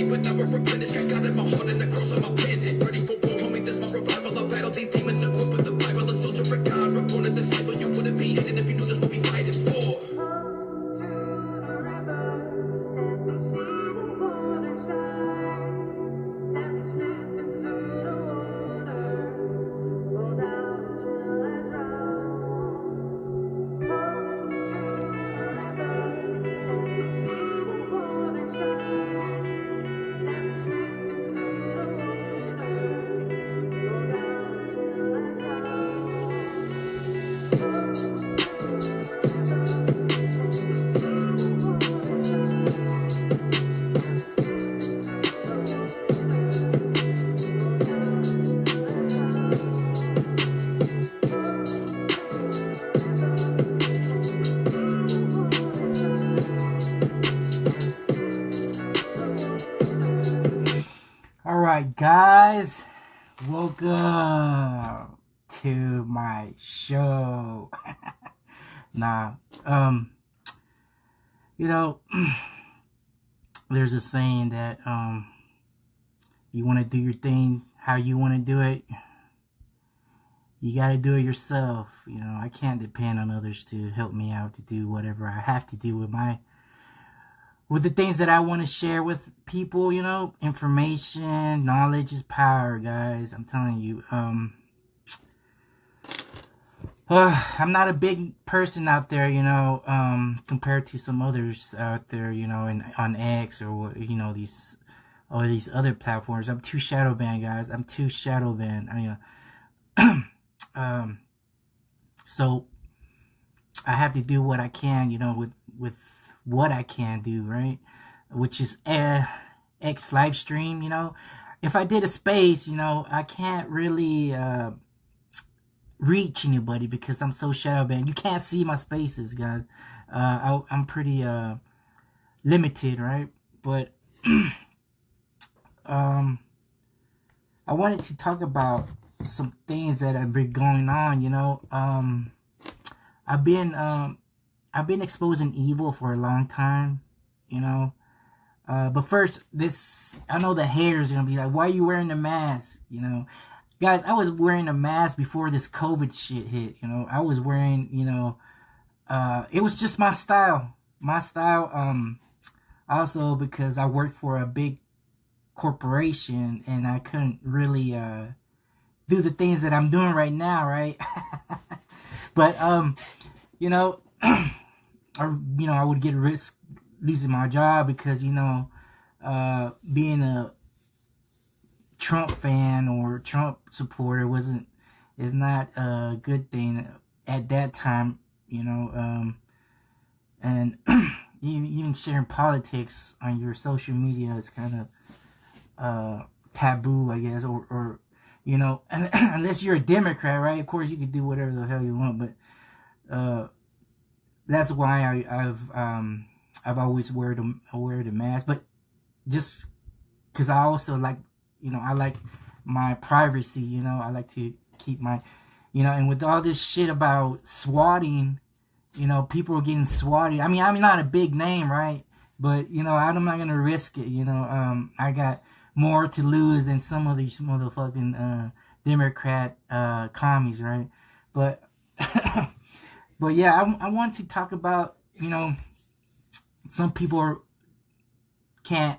empty, but never replenished. I got in my heart and the cross on my pendant. Ready for war, homie, this my revival. I battle these demons equipped with the Bible. A soldier for God, reborn a disciple. You wouldn't be hidden if you knew this what we fighting for. Alright guys, welcome to my show. You know, there's a saying that you want to do your thing how you want to do it, you got to do it yourself. You know, I can't depend on others to help me out to do whatever I have to do with the things that I want to share with people. You know, information, knowledge is power, guys. I'm telling you. I'm not a big person out there, you know, compared to some others out there, you know, on X or, you know, these other platforms. I'm too shadow banned, guys. I'm too shadow banned. So I have to do what I can, you know, with what I can do, right? Which is X Livestream, you know. If I did a space, you know, I can't really reach anybody because I'm so shadow banned. You can't see my spaces, guys. I'm pretty limited, right? But I wanted to talk about some things that have been going on, you know. I've been exposing evil for a long time, you know. But first, I know the haters are gonna be like, why are you wearing a mask? You know, guys, I was wearing a mask before this COVID shit hit. You know, I was wearing, you know, it was just my style. Also because I worked for a big corporation and I couldn't really do the things that I'm doing right now, right? But you know, I would get risk losing my job because, you know, being a Trump fan or Trump supporter is not a good thing at that time, you know. And even sharing politics on your social media is kind of taboo, I guess, or you know, unless you're a Democrat, right? Of course, you can do whatever the hell you want, but that's why I've always wear the mask. But just because I also like, you know, I like my privacy, you know. I like to keep my, you know, and with all this shit about swatting, you know, people are getting swatted. I mean, I'm not a big name, right? But, you know, I'm not going to risk it, you know. I got more to lose than some of these motherfucking Democrat commies, right? But, but yeah, I want to talk about, you know, some people can't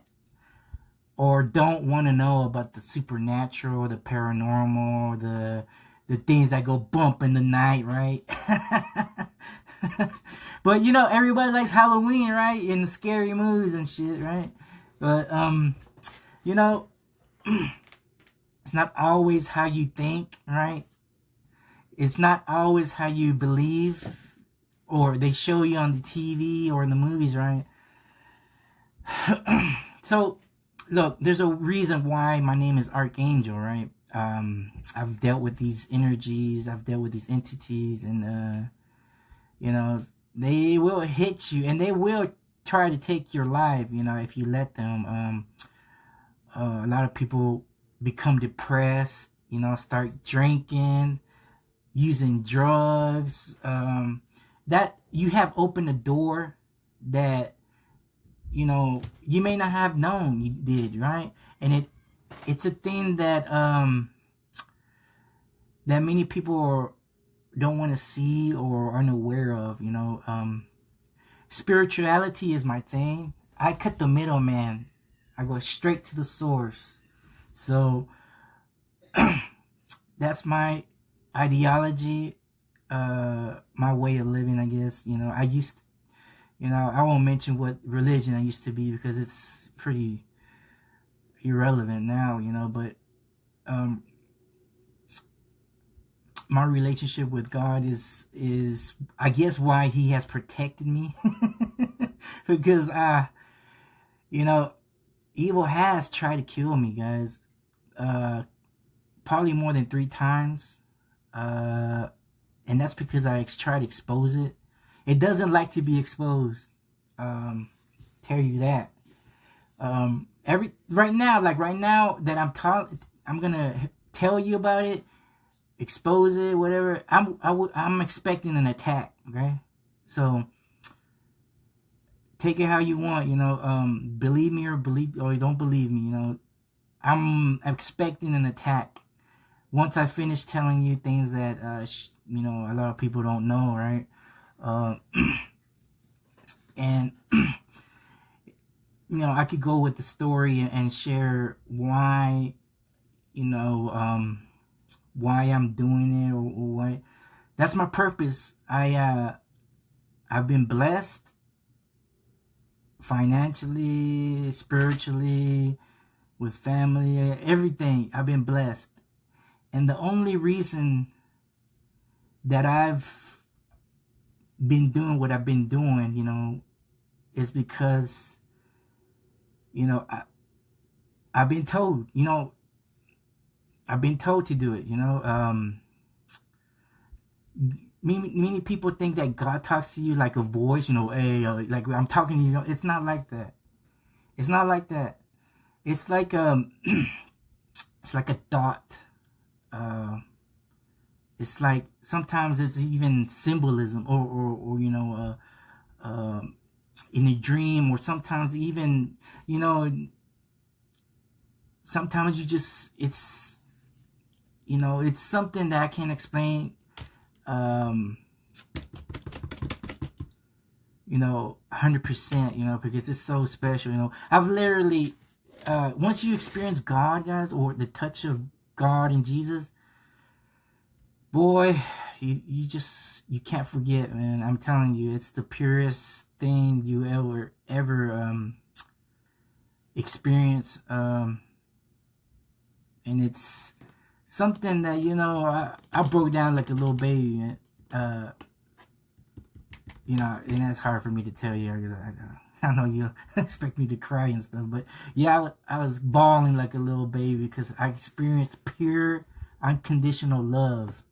or don't want to know about the supernatural, the paranormal, the things that go bump in the night, right? But, you know, everybody likes Halloween, right? And the scary movies and shit, right? But, you know, it's not always how you think, right? It's not always how you believe or they show you on the TV or in the movies, right? So, look, there's a reason why my name is ARCangel, right? I've dealt with these energies, I've dealt with these entities, and, you know, they will hit you, and they will try to take your life, you know, if you let them. A lot of people become depressed, you know, start drinking, using drugs. That you have opened a door that you know, you may not have known you did, right? And it's a thing that that many people don't want to see or aren't aware of, you know. Spirituality is my thing. I cut the middleman. I go straight to the source. So that's my ideology, my way of living, I guess. You know, I won't mention what religion I used to be because it's pretty irrelevant now, you know, but my relationship with God is I guess why he has protected me. Because you know, evil has tried to kill me, guys. Probably more than 3 times. And that's because I tried to expose it. It doesn't like to be exposed. Tell you that. Right now that I'm gonna tell you about it, expose it, whatever. I'm expecting an attack. Okay, so take it how you want. You know, believe me or don't believe me. You know, I'm expecting an attack. Once I finish telling you things that you know, a lot of people don't know, right? And you know, I could go with the story and share why, you know, why I'm doing it or what. That's my purpose. I've been blessed financially, spiritually, with family, everything. I've been blessed. And the only reason that I've been doing what I've been doing, you know, is because, you know, I've been told, you know, I've been told to do it, you know. Many people think that God talks to you like a voice, you know, hey, like I'm talking to you. It's not like that. It's not like that. It's like it's like a thought. It's like sometimes it's even symbolism, or you know, in a dream, or sometimes even, you know, sometimes it's, you know, it's something that I can't explain. You know, 100%, you know, because it's so special. You know, I've literally, once you experience God, guys, or the touch of God and Jesus, boy, you can't forget, man. I'm telling you, it's the purest thing you ever experience. And it's something that, you know, I broke down like a little baby. You know, and that's hard for me to tell you. I know you expect me to cry and stuff, but yeah, I was bawling like a little baby because I experienced pure, unconditional love.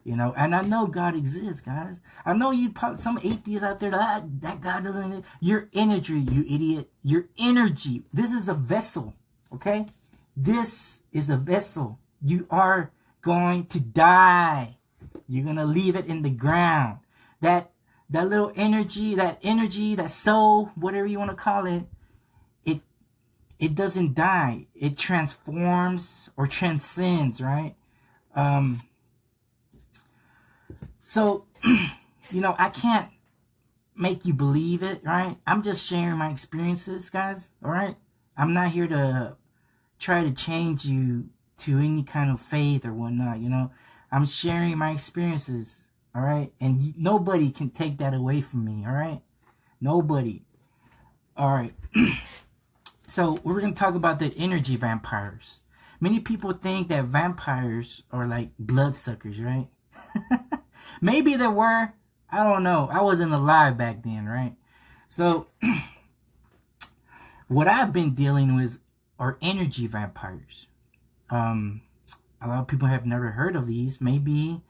You know, and I know God exists, guys. I know some atheists out there that God doesn't exist. Your energy, you idiot. Your energy. This is a vessel, okay? This is a vessel. You are going to die. You're going to leave it in the ground. That little energy, that soul, whatever you want to call it, it doesn't die. It transforms or transcends, right? So, you know, I can't make you believe it, right? I'm just sharing my experiences, guys, all right? I'm not here to try to change you to any kind of faith or whatnot, you know? I'm sharing my experiences, all right? And nobody can take that away from me, all right? Nobody. All right. So we're going to talk about the energy vampires. Many people think that vampires are like bloodsuckers, right? Maybe there were. I don't know. I wasn't alive back then, right? So what I've been dealing with are energy vampires. A lot of people have never heard of these. Maybe,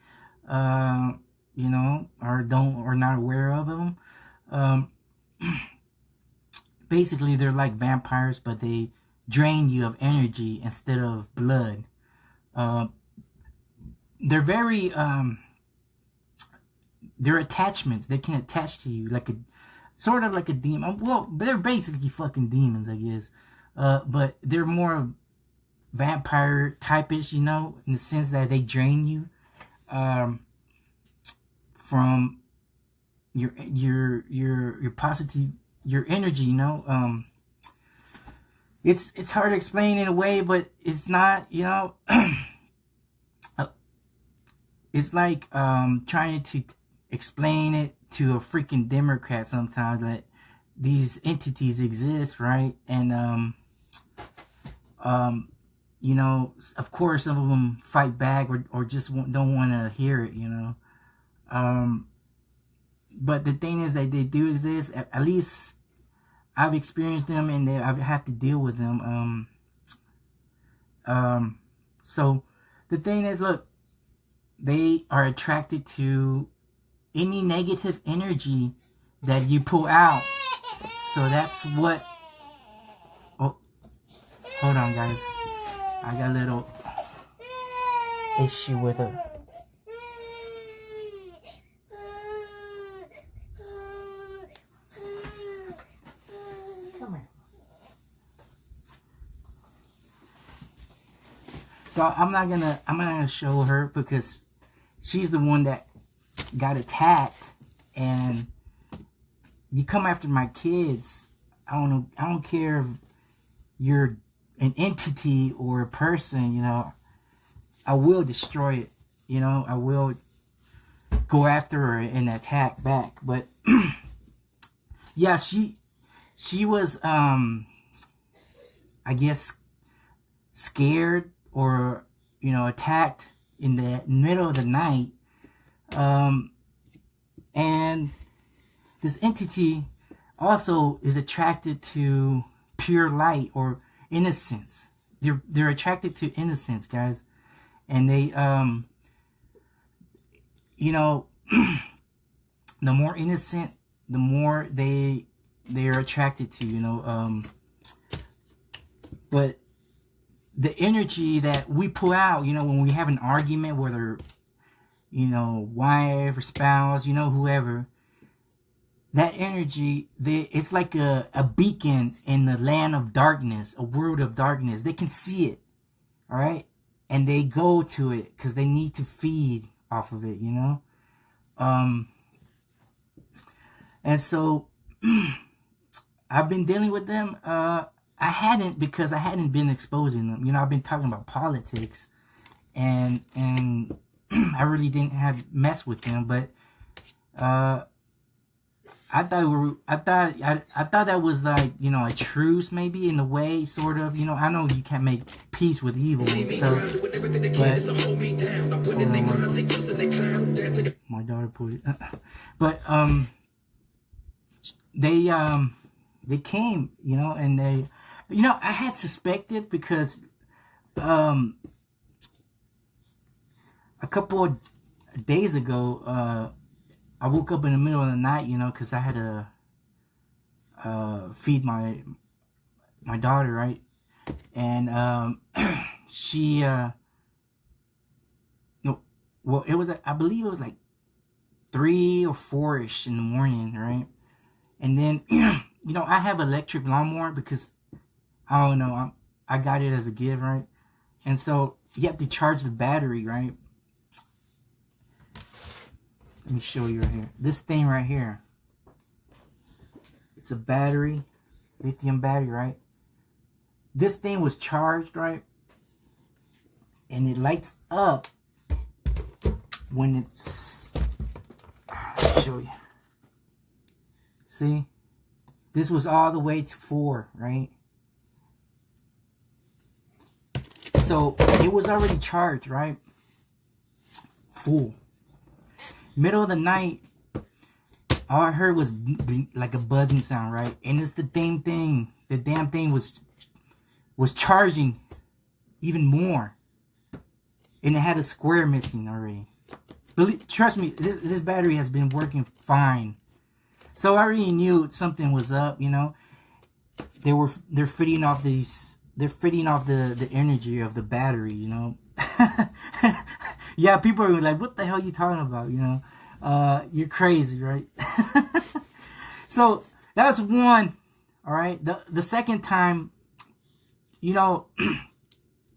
you know, or not aware of them. Basically, they're like vampires, but they drain you of energy instead of blood. They're very, they're attachments. They can attach to you like sort of like a demon. Well, they're basically fucking demons, I guess. But they're more vampire type-ish, you know, in the sense that they drain you from your positive, your energy, you know. It's hard to explain in a way, but it's not, you know. It's like trying to explain it to a freaking Democrat sometimes, that these entities exist, right? And you know, of course, some of them fight back or just don't want to hear it, you know. But the thing is that they do exist. At least I've experienced them, and I have to deal with them. So the thing is, look, they are attracted to any negative energy that you pull out. So that's what... Oh, hold on, guys. I got a little issue with her. Come here. So I'm not gonna show her because she's the one that got attacked, and you come after my kids. I don't care if you're an entity or a person, you know. I will destroy it, you know. I will go after her and attack back. But yeah, she was I guess scared, or, you know, attacked in the middle of the night. And this entity also is attracted to pure light or innocence. They're attracted to innocence, guys. And they you know, the more innocent, the more they're attracted to, you know. But the energy that we pull out, you know, when we have an argument, whether, you know, wife or spouse, you know, whoever, that energy, it's like a beacon in the land of darkness, a world of darkness. They can see it, all right? And they go to it because they need to feed off of it, you know? And so I've been dealing with them. I hadn't, because I hadn't been exposing them. You know, I've been talking about politics, and I really didn't have mess with them. But I thought that was like, you know, a truce, maybe, in a way, sort of. You know, I know you can't make peace with evil and stuff, but my daughter put it. But they came, you know, and they, you know, I had suspected because a couple of days ago, I woke up in the middle of the night, you know, because I had to feed my daughter, right? And she, no, well, it was, I believe it was like 3 or 4-ish in the morning, right? And then, you know, I have an electric lawnmower because, I don't know, I got it as a gift, right? And so you have to charge the battery, right? Let me show you right here. This thing right here. It's a battery, lithium battery, right? This thing was charged, right? And it lights up when it's... I'll show you. See? This was all the way to 4, right? So it was already charged, right? Full. Middle of the night, all I heard was like a buzzing sound, right? And it's the damn thing. The damn thing was charging even more, and it had a square missing already. Trust me, this battery has been working fine. So I already knew something was up, you know. They're feeding off the energy of the battery, you know. Yeah, people are like, what the hell are you talking about, you know? You're crazy, right? So that's one. All right. The second time, you know,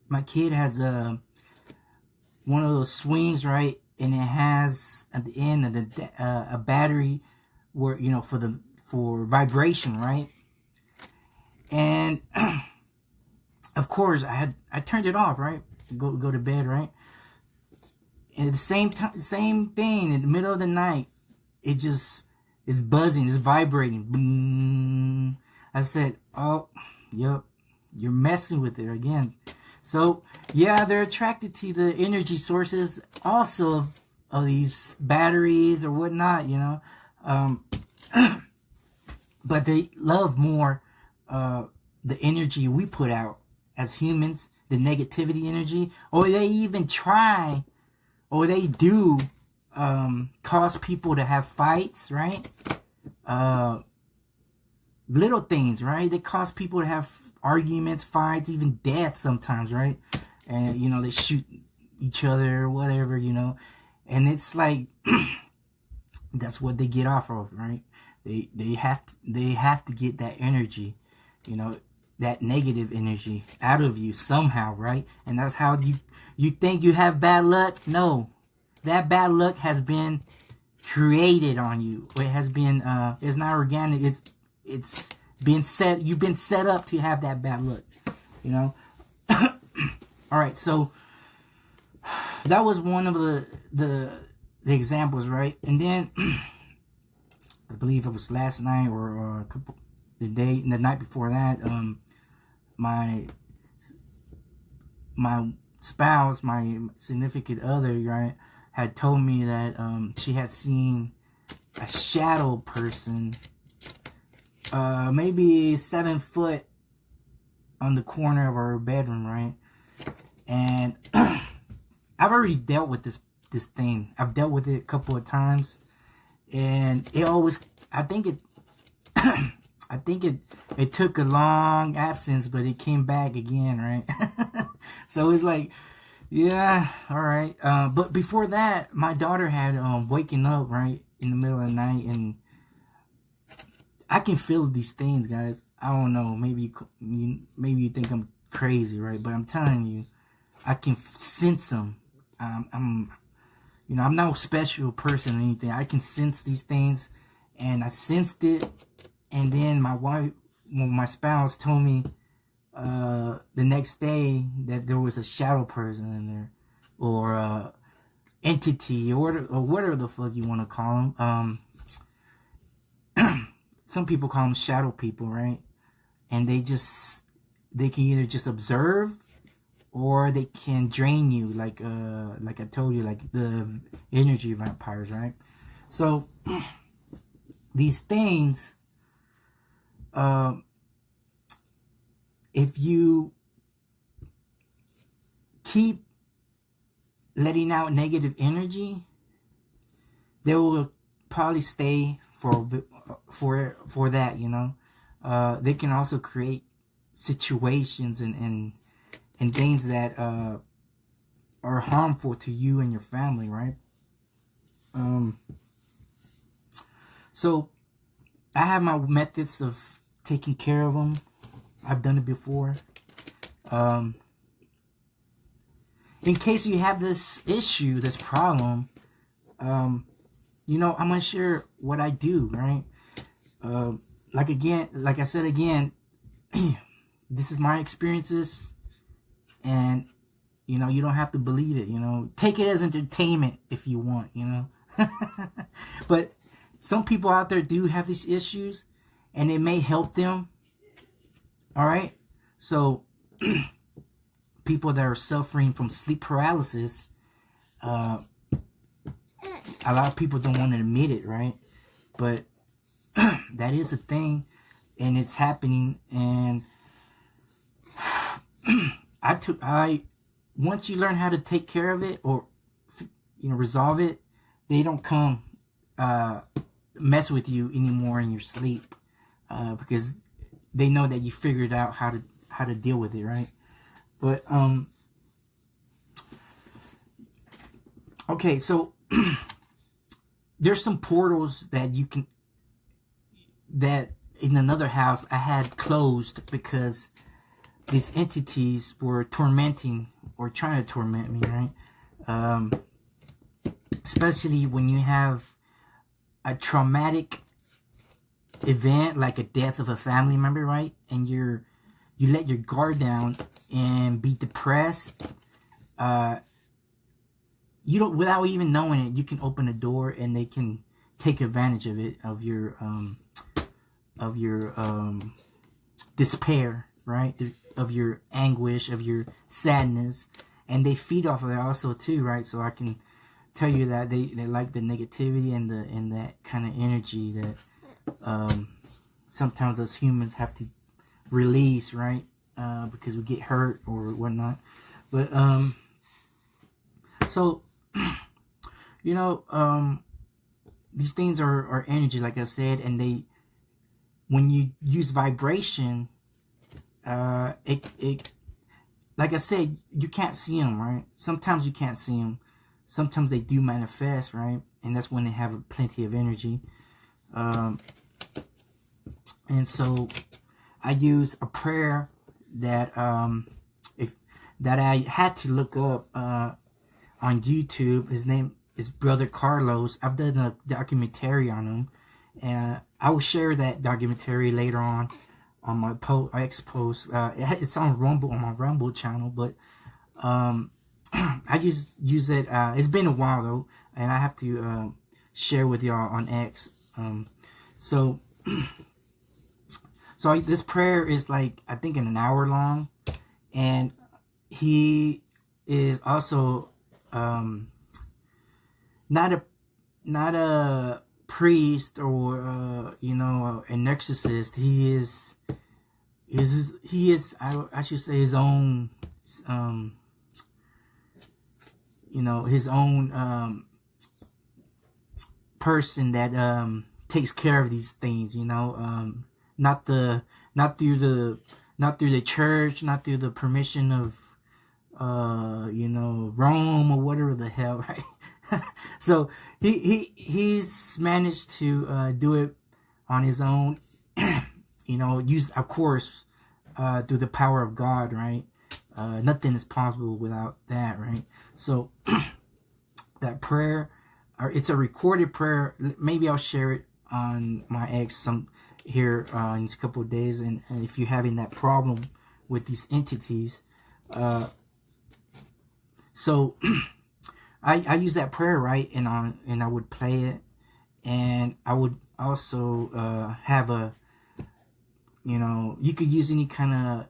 my kid has one of those swings, right? And it has at the end of the a battery where, you know, for vibration, right? And of course I turned it off, right? Go to bed, right? And at the same time, same thing in the middle of the night, it's buzzing, it's vibrating. Boom. I said, oh, yep, you're messing with it again. So yeah, they're attracted to the energy sources also of these batteries or whatnot, you know. But they love more the energy we put out as humans, the negativity energy, or they even try, or they do cause people to have fights, right? Little things, right? They cause people to have arguments, fights, even death sometimes, right? And, you know, they shoot each other or whatever, you know. And it's like, that's what they get off of, right? They have to get that energy, you know, that negative energy out of you somehow, right? And that's how you think you have bad luck. No, that bad luck has been created on you. It has been it's not organic. It's been set. You've been set up to have that bad luck, you know. All right, so that was one of the examples, right? And then I believe it was last night or the night before that, my spouse, my significant other, right, had told me that she had seen a shadow person, maybe 7 foot on the corner of our bedroom, right? And I've already dealt with this thing. I've dealt with it a couple of times, and it always, I think it took a long absence, but it came back again, right? So it's like, yeah, all right. But before that, my daughter had waking up, right, in the middle of the night, and I can feel these things, guys. I don't know, maybe you think I'm crazy, right? But I'm telling you, I can sense them. I'm no special person or anything. I can sense these things, and I sensed it. And then my spouse told me the next day that there was a shadow person in there, or entity, or whatever the fuck you want to call them. Some people call them shadow people, right? And they can either just observe, or they can drain you, like I told you, like the energy vampires, right? So these things, if you keep letting out negative energy, they will probably stay for that, you know. They can also create situations and things that are harmful to you and your family, right? So I have my methods of taking care of them. I've done it before. In case you have this issue, this problem, you know, I'm gonna share what I do, right? Like I said again, this is my experiences, and you know, you don't have to believe it, you know. Take it as entertainment if you want, you know. But some people out there do have these issues, and it may help them. All right, so people that are suffering from sleep paralysis, a lot of people don't want to admit it, right? But that is a thing, and it's happening. And once you learn how to take care of it, or you know, resolve it, they don't come mess with you anymore in your sleep, because they know that you figured out how to deal with it, right? But okay, so there's some portals that you can that in another house I had closed because these entities were tormenting or trying to torment me, right? Especially when you have a traumatic event like a death of a family member, right? And you let your guard down and be depressed. You don't, without even knowing it, you can open a door and they can take advantage of it, of your despair, right? Of your anguish, of your sadness, and they feed off of that also too, right? So I can tell you that they like the negativity and that kind of energy that sometimes us humans have to release, right? Because we get hurt or whatnot. But so you know, these things are energy, like I said, and they, when you use vibration, it like I said, you can't see them, right? Sometimes you can't see them. Sometimes they do manifest, right? And that's when they have plenty of energy. And so I use a prayer that that I had to look up on YouTube. His name is Brother Carlos. I've done a documentary on him, and I will share that documentary later on my X post. It's on Rumble, on my Rumble channel, but I just use it. It's been a while though, and I have to share with y'all on X. So this prayer is like, I think, an hour long, and he is also not a priest or you know, an exorcist. He is I should say his own you know, his own person that takes care of these things, you know, not through the church, not through the permission of you know, Rome or whatever the hell, right? So he's managed to do it on his own, you know, use, of course, through the power of God, right? Nothing is possible without that, right? So that prayer, or it's a recorded prayer. Maybe I'll share it on my X here in a couple of days. And if you're having that problem with these entities, so I use that prayer, right? And I would play it, and I would also have a, you know, you could use any kind of,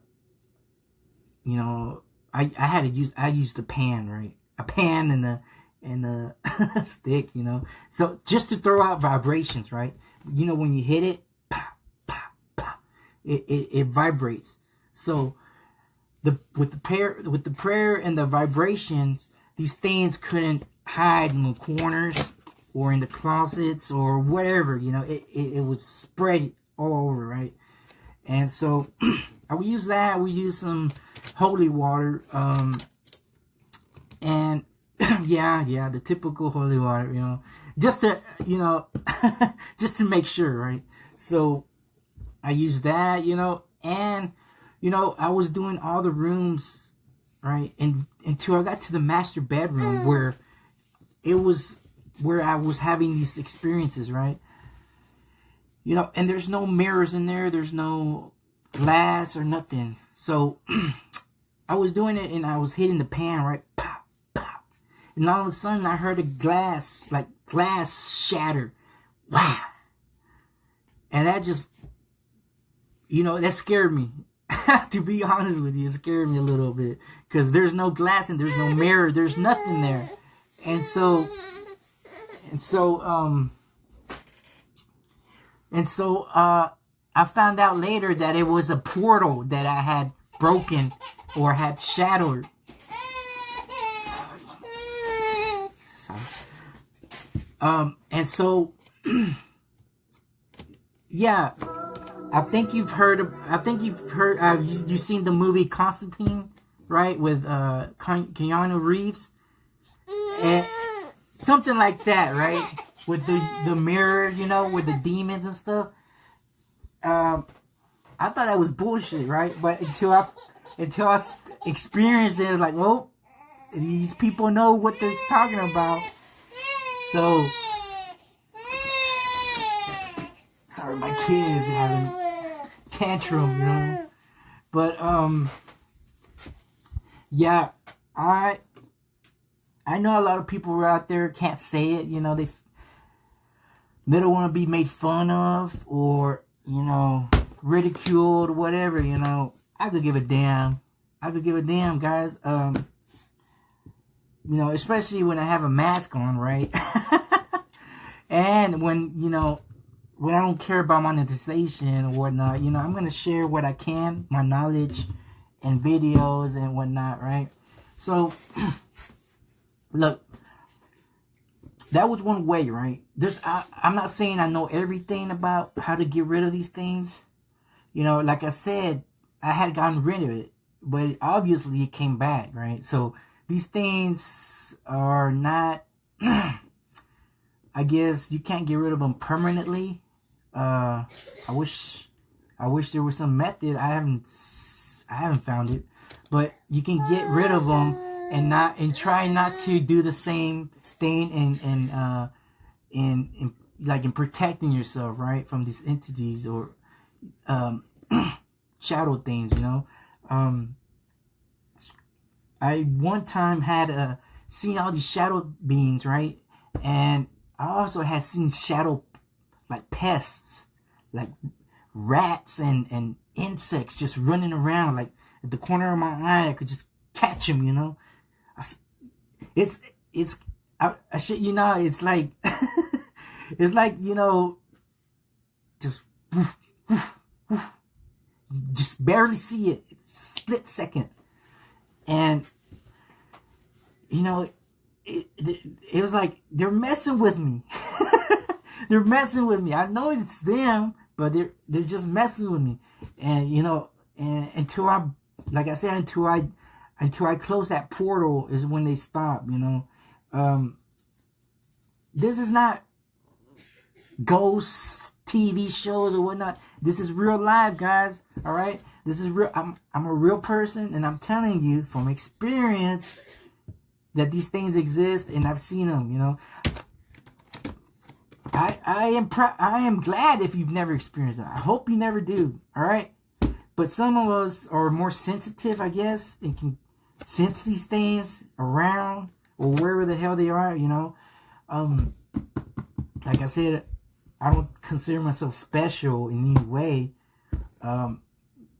you know, I used the pan, right? A pan and the stick, you know, so just to throw out vibrations, right? You know, when you hit it, pop, pop, pop, it vibrates. So with the prayer and the vibrations, these things couldn't hide in the corners or in the closets or whatever, you know. It would spread all over, right? And so I would use that. We use some holy water, and yeah, the typical holy water, you know, just to, you know, just to make sure, right? So I used that, you know, and, you know, I was doing all the rooms, right, and until I got to the master bedroom where I was having these experiences, right? You know, and there's no mirrors in there, there's no glass or nothing. So I was doing it, and I was hitting the pan, right? Pop, pop. And all of a sudden I heard a glass shatter. Wow. And that just, you know, that scared me. To be honest with you, it scared me a little bit, because there's no glass and there's no mirror, there's nothing there. And so I found out later that it was a portal that I had broken or had shattered. And so yeah, I think you've seen the movie Constantine, right, with Keanu Reeves, and something like that, right, with the mirror, you know, with the demons and stuff. I thought that was bullshit, right? But until I experienced it, it's like, oh, these people know what they're talking about. So, sorry, my kids having tantrum, you know. But yeah, I know a lot of people out there can't say it, you know. They don't want to be made fun of or, you know, ridiculed or whatever, you know. I could give a damn. I could give a damn, guys. You know, especially when I have a mask on, right? And when, you know, when I don't care about monetization or whatnot, you know, I'm going to share what I can, my knowledge and videos and whatnot, right? So, look, that was one way, right? I'm not saying I know everything about how to get rid of these things. You know, like I said, I had gotten rid of it, but obviously it came back, right? So these things are not, I guess you can't get rid of them permanently. I wish there was some method. I haven't found it, but you can get rid of them and try not to do the same thing in protecting yourself, right, from these entities or shadow things, you know. I one time had seen all these shadow beings, right, and I also had seen shadow like pests, like rats and insects just running around, like at the corner of my eye. I could just catch them, you know. I shit, you know, it's like it's like, you know, just barely see it. It's a split second. And, you know, it was like they're messing with me. They're messing with me. I know it's them, but they're just messing with me. And, you know, and until I close that portal is when they stop, you know. This is not ghost TV shows or whatnot. This is real life, guys. All right, this is real. I'm a real person, and I'm telling you from experience that these things exist, and I've seen them. You know, I am glad if you've never experienced it. I hope you never do. All right, but some of us are more sensitive, I guess, and can sense these things around or wherever the hell they are. You know, like I said, I don't consider myself special in any way, but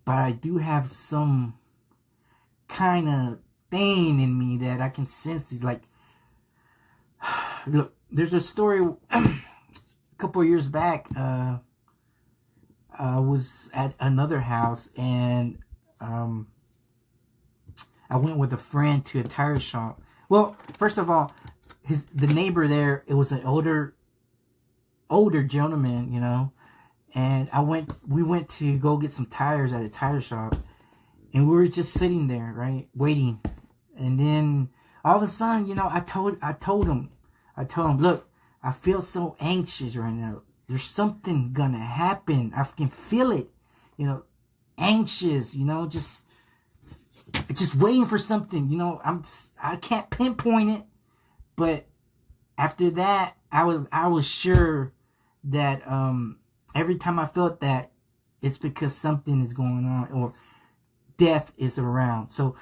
I do have some kind of thing in me that I can sense. Like, look, there's a story a couple of years back. I was at another house, and I went with a friend to a tire shop. Well, first of all, the neighbor there, it was an older gentleman, you know, and we went to go get some tires at a tire shop, and we were just sitting there, right, waiting. And then all of a sudden, you know, I told him, look, I feel so anxious right now. There's something gonna happen. I can feel it, you know, anxious, you know, just waiting for something, you know. I can't pinpoint it, but after that, I was sure that every time I felt that, it's because something is going on or death is around. So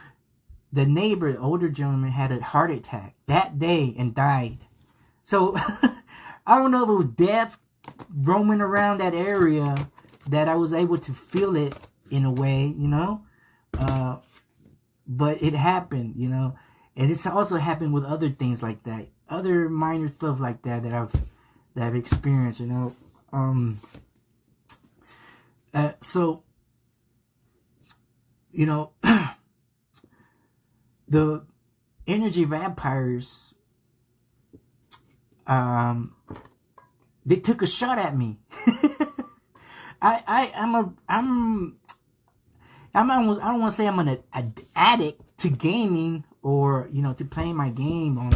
the neighbor, the older gentleman, had a heart attack that day and died. So I don't know if it was death roaming around that area that I was able to feel it in a way, you know. But it happened, you know. And it's also happened with other things like that, other minor stuff like that I've experienced, you know. So, you know, the energy vampires, they took a shot at me. I don't want to say I'm an addict to gaming or, you know, to playing my game on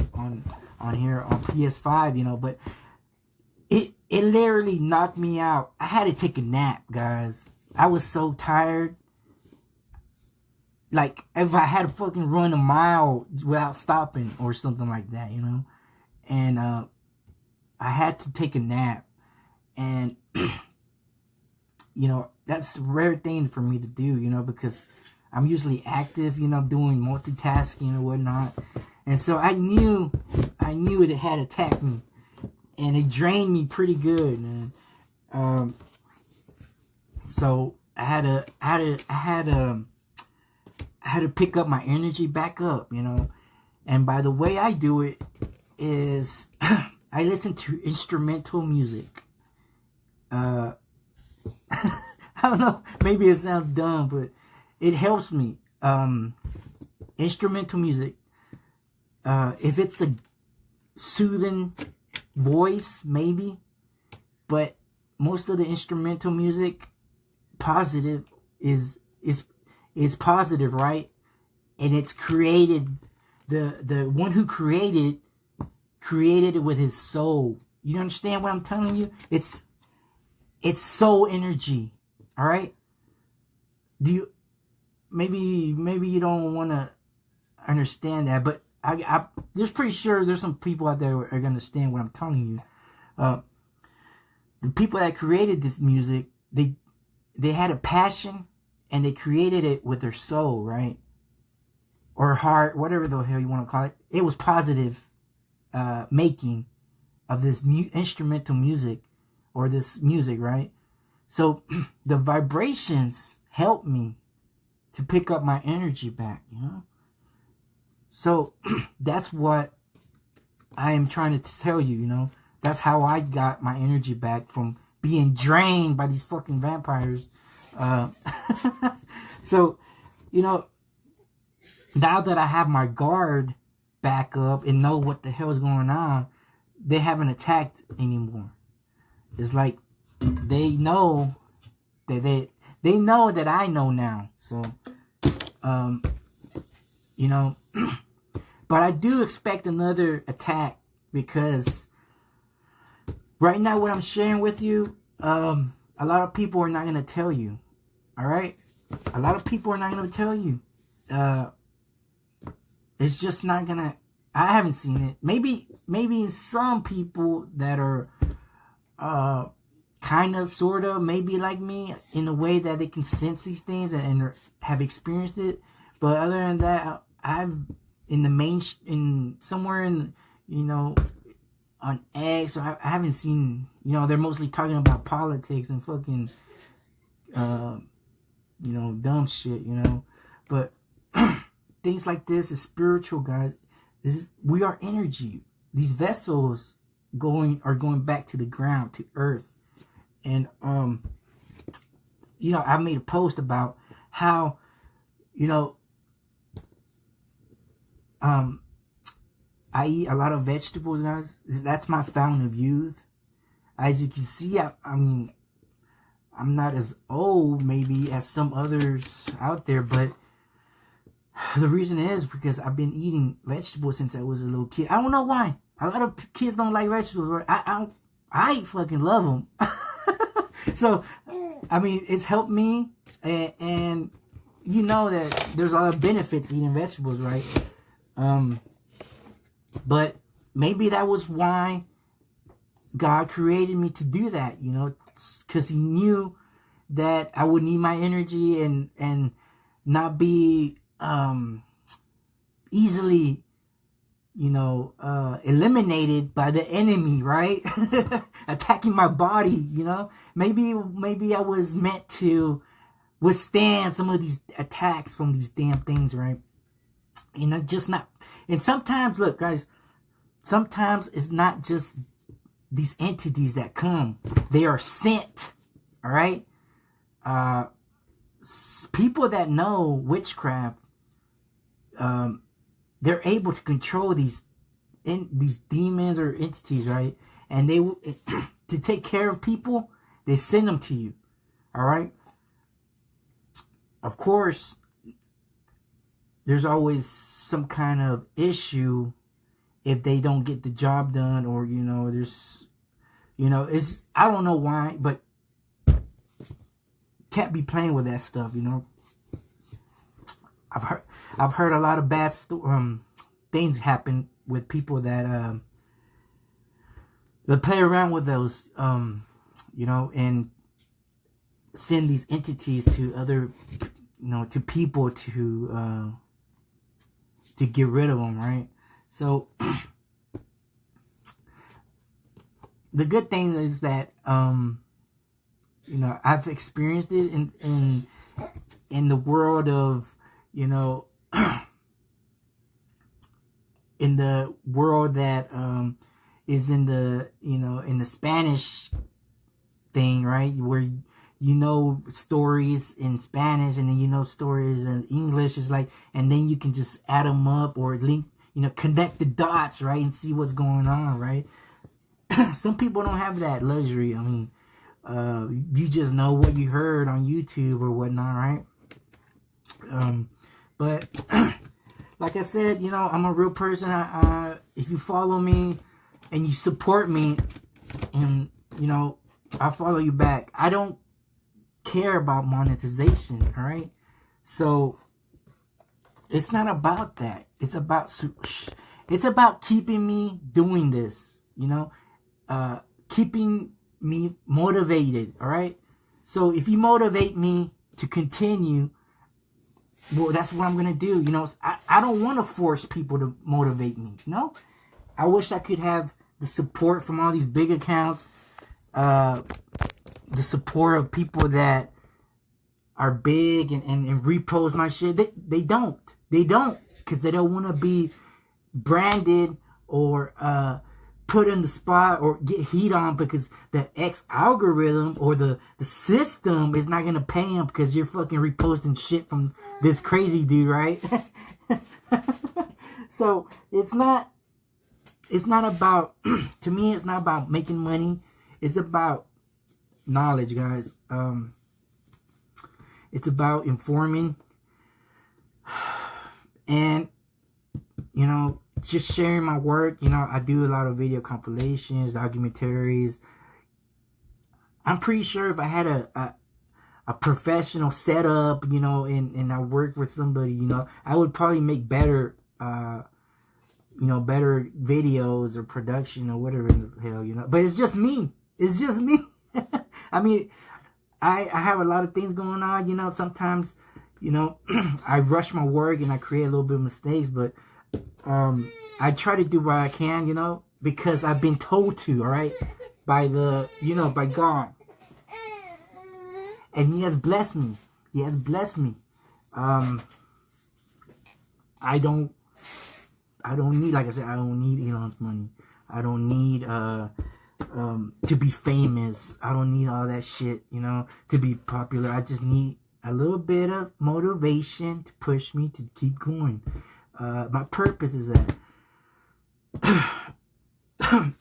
here on PS5, you know, but it literally knocked me out. I had to take a nap, guys. I was so tired. Like, if I had to fucking run a mile without stopping or something like that, you know? And I had to take a nap. And, you know, that's a rare thing for me to do, you know, because I'm usually active, you know, doing multitasking or whatnot. And so I knew it had attacked me. And it drained me pretty good, man. So I had to pick up my energy back up, you know. And by the way I do it is I listen to instrumental music. I don't know, maybe it sounds dumb, but it helps me. Instrumental music. If it's a soothing voice, maybe, but most of the instrumental music positive is positive, right? And it's created, the one who created it with his soul. You understand what I'm telling you? It's soul energy. All right? Do you maybe you don't want to understand that, but I there's pretty sure there's some people out there who are going to understand what I'm telling you. The people that created this music, they had a passion and they created it with their soul, right? Or heart, whatever the hell you want to call it. It was positive making of this instrumental music or this music, right? So the vibrations help me to pick up my energy back, you know? So that's what I am trying to tell you, you know? That's how I got my energy back from being drained by these fucking vampires. So, you know, now that I have my guard back up and know what the hell is going on, they haven't attacked anymore. It's like they know that they know that I know now. So, you know, but I do expect another attack because right now what I'm sharing with you, a lot of people are not going to tell you. All right? A lot of people are not going to tell you. It's just not going to, I haven't seen it. Maybe some people that are kind of, sort of, maybe like me in a way that they can sense these things and have experienced it. But other than that, I've somewhere in, you know, on X, so I haven't seen, you know, they're mostly talking about politics and fucking, you know, dumb shit, you know. But things like this is spiritual, guys. We are energy. These vessels are going back to the ground, to earth. And you know, I made a post about how, you know, I eat a lot of vegetables, guys. That's my fountain of youth. As you can see, I mean, I'm not as old, maybe, as some others out there, but the reason is because I've been eating vegetables since I was a little kid. I don't know why. A lot of kids don't like vegetables, right? I fucking love them. So, I mean, it's helped me, and you know that there's a lot of benefits eating vegetables, right? But maybe that was why God created me to do that, you know, because he knew that I would need my energy and not be easily, you know, eliminated by the enemy, right? Attacking my body, you know. Maybe I was meant to withstand some of these attacks from these damn things, right? And I just not. And sometimes, look, guys, sometimes it's not just these entities that come. They are sent, all right? People that know witchcraft, they're able to control these demons or entities, right? And they to take care of people, they send them to you, all right? Of course, there's always some kind of issue if they don't get the job done, or, you know, there's, You know, it's, I don't know why, but can't be playing with that stuff, you know. I've heard a lot of bad things happen with people that play around with those, you know, and send these entities to other, you know, to people to get rid of them, right? So the good thing is that you know, I've experienced it in the world of, you know, in the world that is in the, you know, in the Spanish thing, right? Where you know stories in Spanish and then you know stories in English. Is like, and then you can just add them up or link, you know, connect the dots, right? And see what's going on, right? Some people don't have that luxury. I mean, you just know what you heard on YouTube or whatnot, right? But like I said, you know, I'm a real person. If you follow me and you support me, and you know, I follow you back. I don't care about monetization, all right? So it's not about that. It's about keeping me doing this, you know, keeping me motivated, all right? So if you motivate me to continue, well, that's what I'm going to do. You know, I don't want to force people to motivate me. You know, I wish I could have the support from all these big accounts, the support of people that are big and repost my shit. They don't because they don't want to be branded or put in the spot or get heat on because the X algorithm or the system is not going to pay them because you're fucking reposting shit from this crazy dude, right? So it's not about, to me, it's not about making money. It's about knowledge, guys. It's about informing and, you know, just sharing my work. You know, I do a lot of video compilations, documentaries. I'm pretty sure if I had a professional setup, you know, and I worked with somebody, you know, I would probably make better, you know, better videos or production or whatever in the hell, you know. But it's just me. It's just me. I mean, I have a lot of things going on, you know. Sometimes, you know, I rush my work and I create a little bit of mistakes, but I try to do what I can, you know, because I've been told to, all right, by the, you know, by God. And he has blessed me. He has blessed me. I don't need, like I said, I don't need Elon's money. I don't need to be famous. I don't need all that shit, you know, to be popular. I just need a little bit of motivation to push me to keep going. My purpose is that.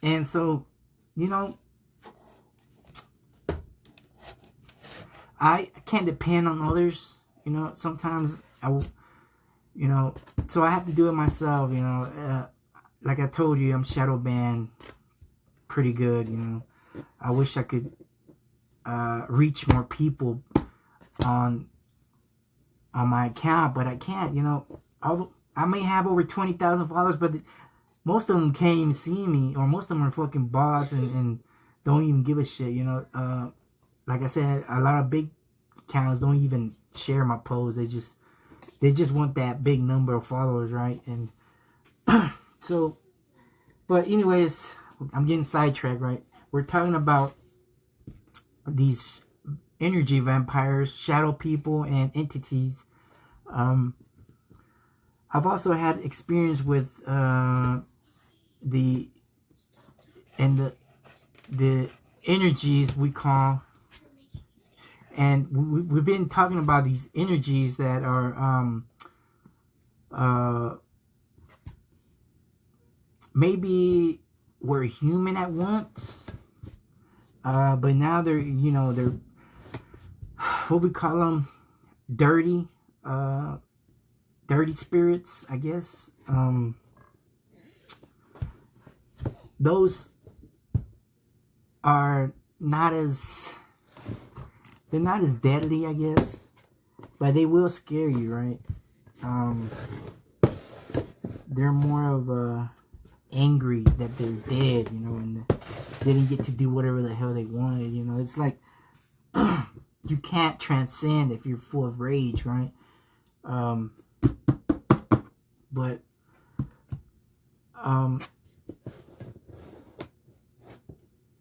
And so, you know, I can't depend on others, you know. Sometimes you know, so I have to do it myself, you know. Like I told you, I'm shadow banned pretty good, you know. I wish I could reach more people on my account, but I can't, you know. I may have over 20,000 followers, but most of them can't even see me, or most of them are fucking bots and don't even give a shit, you know. Like I said, a lot of big accounts don't even share my posts. They just want that big number of followers, right? And so, but anyways, I'm getting sidetracked, right? We're talking about these energy vampires, shadow people, and entities. I've also had experience with the energies we call, and we've been talking about these energies that are maybe were human at once, but now they're, you know, they're what we call them, dirty spirits, I guess. Those are not as, they're not as deadly, I guess, but they will scare you, right? They're more of angry that they're dead, you know, and they didn't get to do whatever the hell they wanted, you know. It's like you can't transcend if you're full of rage, right? But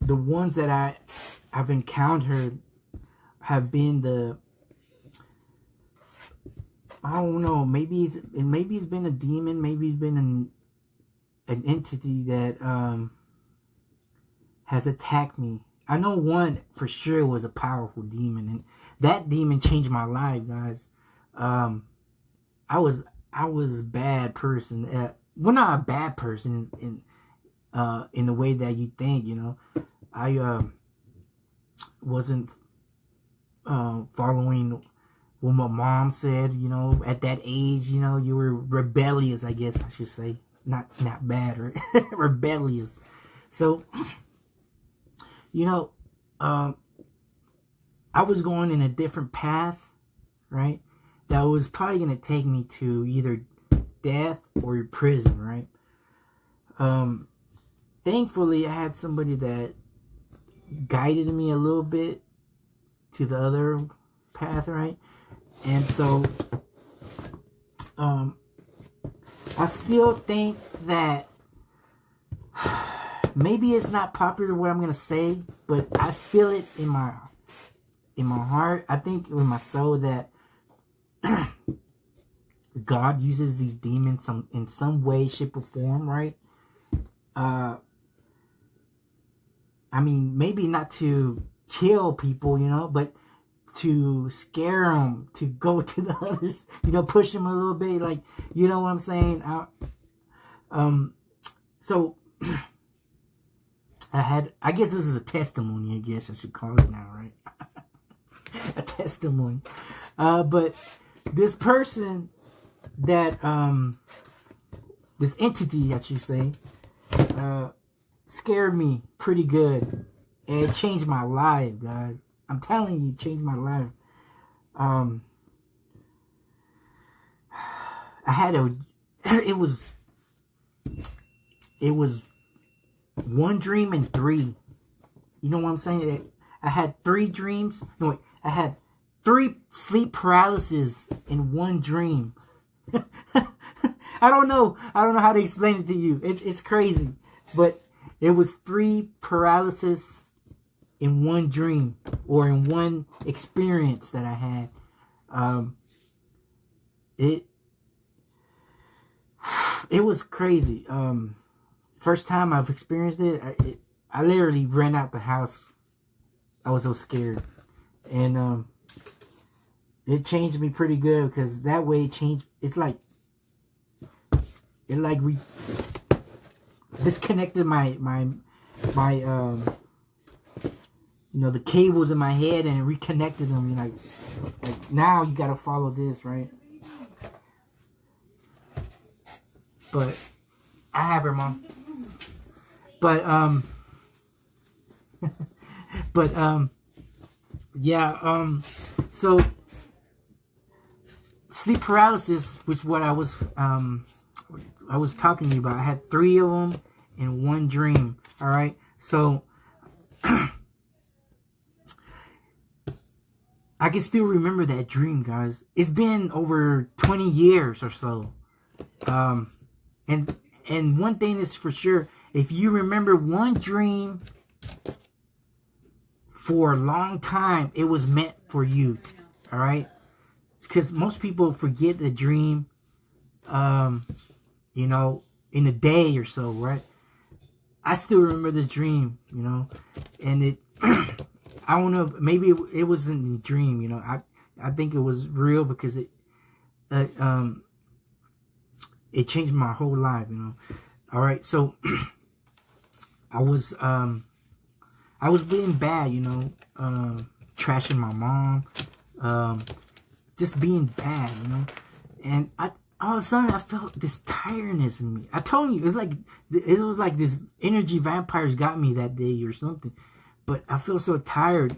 the ones that I've encountered have been the, I don't know, maybe it's been a demon, maybe it's been an entity that has attacked me. I know one for sure was a powerful demon, and that demon changed my life, guys. I was a bad person. Well, not a bad person in the way that you think, you know. I wasn't following what my mom said, you know. At that age, you know, you were rebellious, I guess I should say. Not bad, right? Rebellious. So, you know, I was going in a different path, right? That was probably going to take me to either death or prison, right? Thankfully, I had somebody that guided me a little bit to the other path, right? And so, I still think that maybe it's not popular what I'm gonna say, but I feel it in my heart. I think in my soul that God uses these demons in some way, shape, or form, right? I mean, maybe not to kill people, you know, but to scare them, to go to the others, you know, push them a little bit, like, you know what I'm saying? So I guess this is a testimony, I guess I should call it now, right? A testimony. But this person that, this entity, I should say, scared me pretty good. And it changed my life, guys. I'm telling you, it changed my life. It was one dream and three. You know what I'm saying? I had 3 dreams. No, wait. I had 3 sleep paralysis in one dream. I don't know how to explain it to you. It's crazy. But it was 3 paralysis in one dream, or in one experience that I had. It was crazy. First time I've experienced it, I literally ran out the house. I was so scared. And it changed me pretty good, because that way it changed. It disconnected my you know, the cables in my head, and reconnected them. You know, like now you gotta follow this, right? But I have her, Mom. But yeah, so sleep paralysis, which what I was talking to you about. I had 3 of them in one dream. All right, so I can still remember that dream, guys. It's been over 20 years or so. And one thing is for sure, if you remember one dream for a long time, it was meant for you. All right? Because most people forget the dream, you know, in a day or so, right? I still remember this dream, you know, and it, I don't know, maybe it wasn't a dream, you know. I think it was real, because it changed my whole life, you know. All right, so I was being bad, you know, trashing my mom, just being bad, you know. And all of a sudden I felt this tiredness in me. I told you, it was like this energy vampires got me that day or something. but I feel so tired.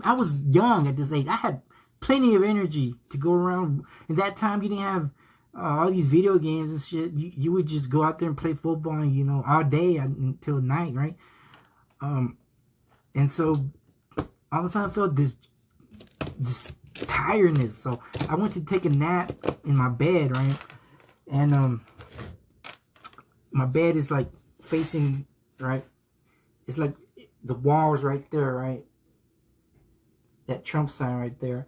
I was young at this age. I had plenty of energy to go around. At that time, you didn't have all these video games and shit. You would just go out there and play football, you know, all day until night, right? And so all of a sudden I felt this tiredness. So I went to take a nap in my bed, right? And my bed is like facing, right? It's like the wall's right there, right? That Trump sign right there.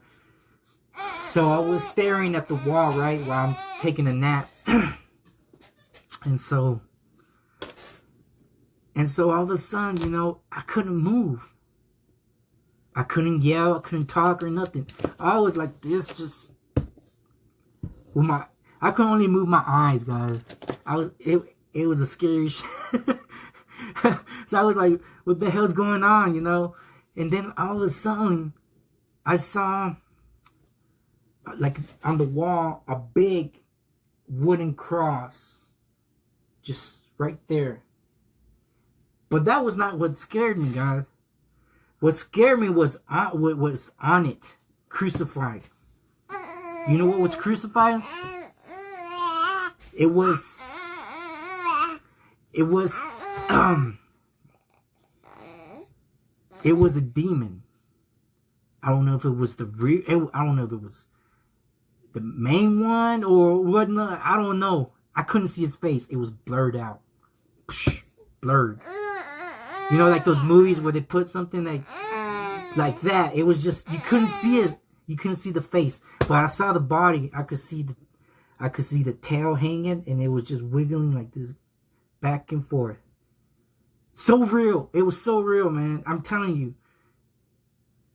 So I was staring at the wall, right, while I'm taking a nap. And so all of a sudden, you know, I couldn't move. I couldn't yell, I couldn't talk or nothing. I was like this, just with I could only move my eyes, guys. It was a scary shit. So I was like, what the hell's going on, you know? And then all of a sudden, I saw, like, on the wall, a big wooden cross. Just right there. But that was not what scared me, guys. What scared me was what was on it. Crucified. You know what was crucified? It was a demon. I don't know if it was the real, I don't know if it was the main one or whatnot. I don't know. I couldn't see its face. It was blurred out. Blurred. You know, like those movies where they put something like that. It was just, you couldn't see it. You couldn't see the face. But I saw the body. I could see the tail hanging, and it was just wiggling like this back and forth. So real. It was so real, man. I'm telling you.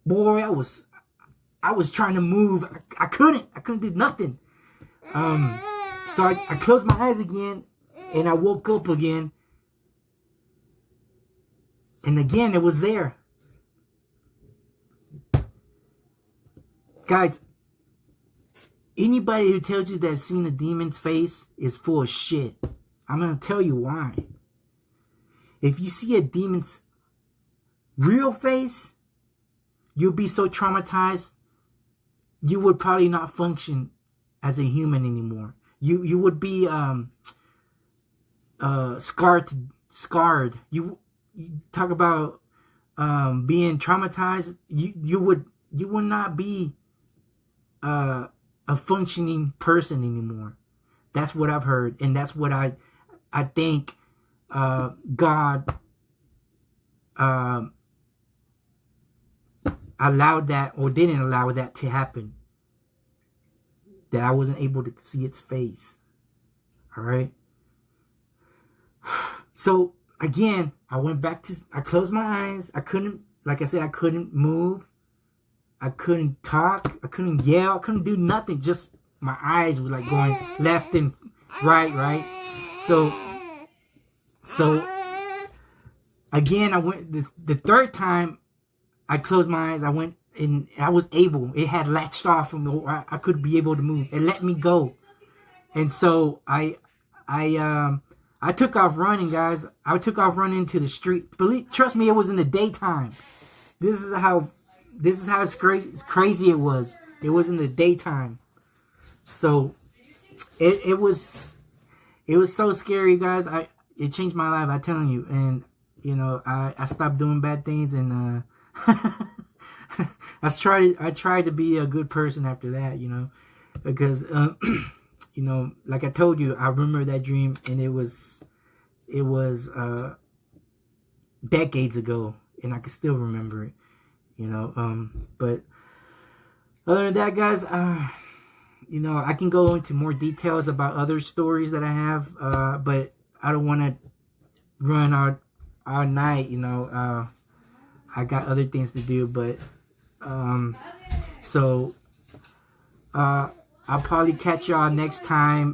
Boy, I was trying to move. I couldn't do nothing. So I closed my eyes again, and I woke up again. And again, it was there. Guys, anybody who tells you that seen a demon's face is full of shit. I'm going to tell you why. If you see a demon's real face, you'll be so traumatized, you would probably not function as a human anymore. You would be scarred. You talk about being traumatized. You would not be a functioning person anymore. That's what I've heard, and that's what I think God allowed that, or didn't allow that to happen. That I wasn't able to see its face. All right. So again, I went back to, I closed my eyes. I couldn't, like I said, I couldn't move. I couldn't talk. I couldn't yell. I couldn't do nothing. Just my eyes were like going left and right. So again, I went, the third time I closed my eyes, I went, and I was able, it had latched off from the, I could be able to move. It let me go. And so I took off running, guys. I took off running into the street. Trust me, it was in the daytime. This is how crazy it was. It was in the daytime. So it was so scary, guys. It changed my life, I'm telling you. And you know, I stopped doing bad things, and I tried to be a good person after that, you know, because you know, like I told you, I remember that dream, and it was decades ago, and I can still remember it, you know. But other than that, guys, you know, I can go into more details about other stories that I have, but I don't want to run all night, you know. I got other things to do, but so I'll probably catch y'all next time.